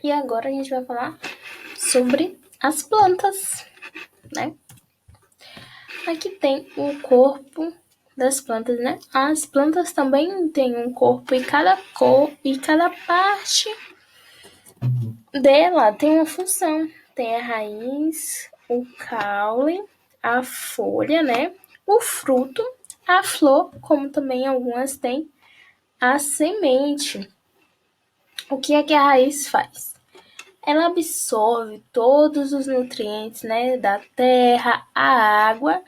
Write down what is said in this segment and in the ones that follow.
E agora a gente vai falar sobre as plantas, né? Aqui tem o corpo das plantas, né? As plantas também têm um corpo e cada parte dela tem uma função. Tem a raiz, o caule, a folha, né? O fruto, a flor, como também algumas têm, a semente. O que é que a raiz faz? Ela absorve todos os nutrientes, né, da terra, a água,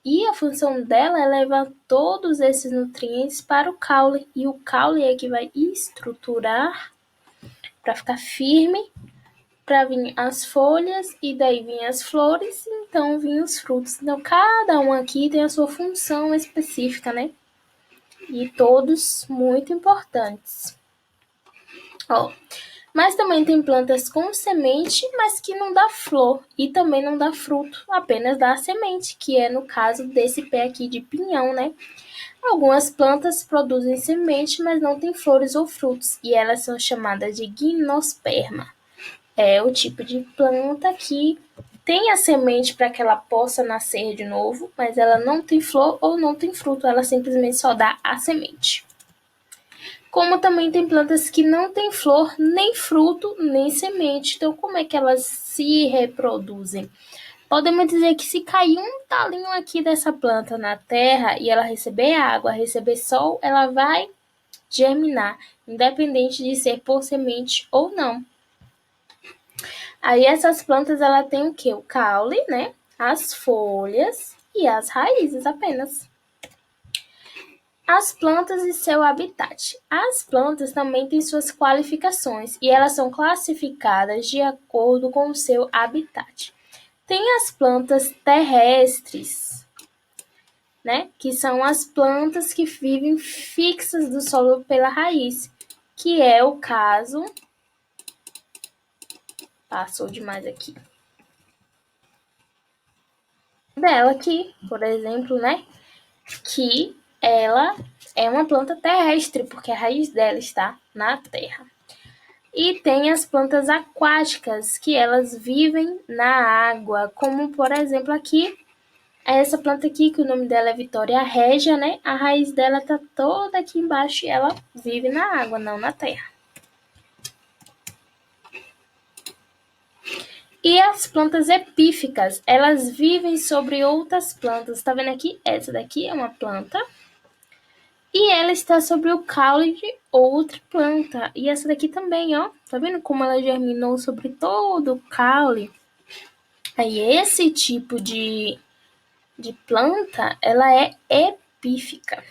e a função dela é levar todos esses nutrientes para o caule, e o caule é que vai estruturar para ficar firme, para vir as folhas, e daí vir as flores, e então vir os frutos. Então, cada um aqui tem a sua função específica, né? E todos muito importantes. Ó, mas também tem plantas com semente, mas que não dá flor e também não dá fruto, apenas dá semente, que é no caso desse pé aqui de pinhão, né? Algumas plantas produzem semente, mas não têm flores ou frutos, e elas são chamadas de gimnosperma. É o tipo de planta que tem a semente para que ela possa nascer de novo, mas ela não tem flor ou não tem fruto, ela simplesmente só dá a semente. Como também tem plantas que não têm flor, nem fruto, nem semente. Então, como é que elas se reproduzem? Podemos dizer que se cair um talinho aqui dessa planta na terra e ela receber água, receber sol, ela vai germinar, independente de ser por semente ou não. Aí essas plantas ela tem o quê? O caule, né? As folhas e as raízes apenas. As plantas e seu habitat. As plantas também têm suas qualificações e elas são classificadas de acordo com o seu habitat. Tem as plantas terrestres, né? Que são as plantas que vivem fixas do solo pela raiz, que é o caso. Passou demais aqui. Dela aqui, por exemplo, né? Que ela é uma planta terrestre, porque a raiz dela está na terra. E tem as plantas aquáticas, que elas vivem na água, como por exemplo aqui, essa planta aqui, que o nome dela é Vitória Régia, né? A raiz dela tá toda aqui embaixo e ela vive na água, não na terra. E as plantas epíficas, elas vivem sobre outras plantas. Tá vendo aqui? Essa daqui é uma planta. E ela está sobre o caule de outra planta. E essa daqui também, ó. Tá vendo como ela germinou sobre todo o caule? Aí esse tipo de planta, ela é epífica.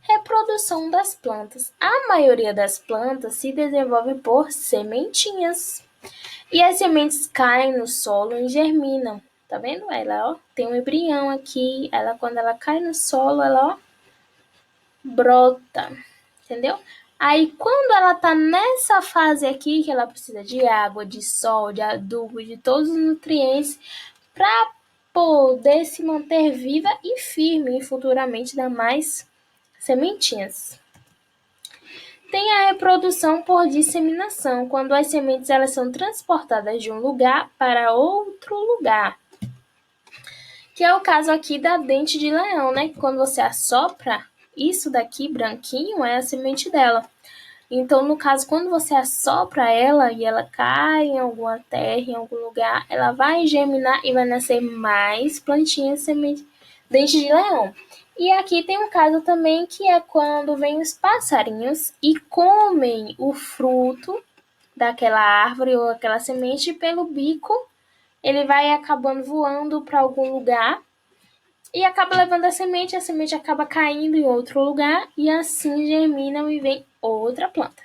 Reprodução das plantas. A maioria das plantas se desenvolve por sementinhas. E as sementes caem no solo e germinam. Tá vendo? Ela, ó, tem um embrião aqui. Ela, quando ela cai no solo, ela, ó, brota. Entendeu? Aí, quando ela tá nessa fase aqui, que ela precisa de água, de sol, de adubo, de todos os nutrientes, para poder se manter viva e firme e futuramente dar mais sementinhas. Tem a reprodução por disseminação, quando as sementes elas são transportadas de um lugar para outro lugar. Que é o caso aqui da dente de leão, né? Quando você assopra, isso daqui branquinho é a semente dela. Então, no caso, quando você assopra ela e ela cai em alguma terra, em algum lugar, ela vai germinar e vai nascer mais plantinhas semente dente de leão. E aqui tem um caso também que é quando vem os passarinhos e comem o fruto daquela árvore ou aquela semente e pelo bico ele vai acabando voando para algum lugar e acaba levando a semente acaba caindo em outro lugar e assim germina e vem outra planta.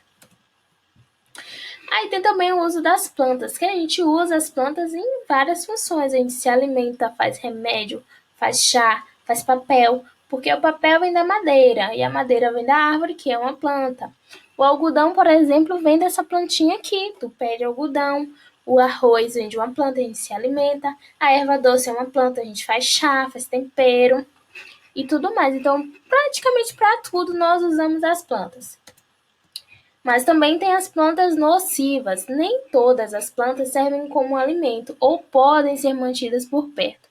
Aí tem também o uso das plantas, que a gente usa as plantas em várias funções. A gente se alimenta, faz remédio, faz chá, faz papel, porque o papel vem da madeira e a madeira vem da árvore, que é uma planta. O algodão, por exemplo, vem dessa plantinha aqui, do pé de algodão. O arroz vem de uma planta, a gente se alimenta. A erva doce é uma planta, a gente faz chá, faz tempero e tudo mais. Então, praticamente para tudo nós usamos as plantas. Mas também tem as plantas nocivas. Nem todas as plantas servem como alimento ou podem ser mantidas por perto,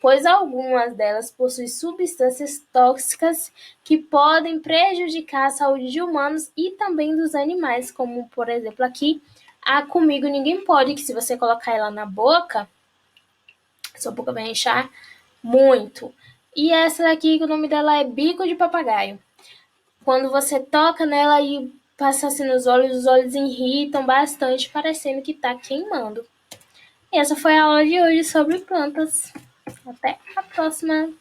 pois algumas delas possuem substâncias tóxicas que podem prejudicar a saúde de humanos e também dos animais, como por exemplo aqui a Comigo Ninguém Pode, que se você colocar ela na boca, sua boca vai inchar muito. E essa daqui, o nome dela é bico de papagaio. Quando você toca nela e passa assim nos olhos, os olhos irritam bastante, parecendo que tá queimando. E essa foi a aula de hoje sobre plantas. Até a próxima!